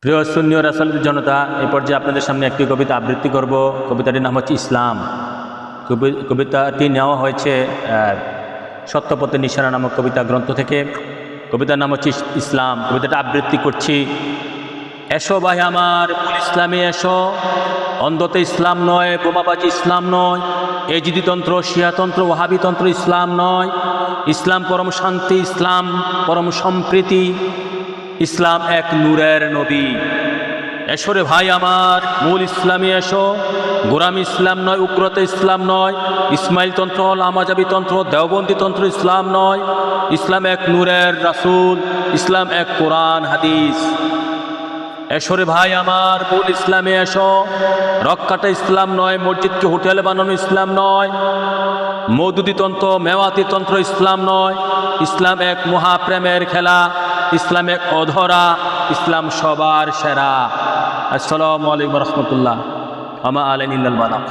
প্রিয় সুন্নি ও রাসূলের জনতা, এই পর্যায়ে আপনাদের সামনে একটি কবিতা আবৃত্তি করব। কবিতাটির নাম হচ্ছে ইসলাম। কবিতাটি নেওয়া হয়েছে সত্যপথের নিশানা নামক কবিতা গ্রন্থ থেকে। কবিতার নাম হচ্ছে ইসলাম। কবিতাটা আবৃত্তি করছি। এসো ভাই আমার, মূল ইসলামে এসো। অন্ধতে ইসলাম নয়, বোমাবাজি ইসলাম নয়, এজিদিতন্ত্র, শিয়াতন্ত্র, ওয়াহাবিতন্ত্র ইসলাম নয়। ইসলাম পরম শান্তি, ইসলাম পরম সম্প্রীতি, ইসলাম এক নূরের নবী। এসো রে ভাই আমার, মূল ইসলামে এসো। গোরাম ইসলাম নয়, উগ্রতা ইসলাম নয়, ইসমাইল তন্ত্র, লামাজাবি তন্ত্র, দেওবন্দি তন্ত্র ইসলাম নয়। ইসলাম এক নূরের রাসূল, ইসলাম এক কোরআন হাদিস। এসো রে ভাই আমার, মূল ইসলামে এসো। রক্কাটা ইসলাম নয়, মসজিদকে হোটেল বানানো ইসলাম নয়, মৌদুদি তন্ত্র, মেওয়াতি তন্ত্র ইসলাম নয়। ইসলাম এক মহাপ্রেমের খেলা, ইসলাম এক অধরা, ইসলাম সবার সেরা। আসসালামু আলাইকুম রহমতুল্লাহ। আমা আলাইহিল বালাগ।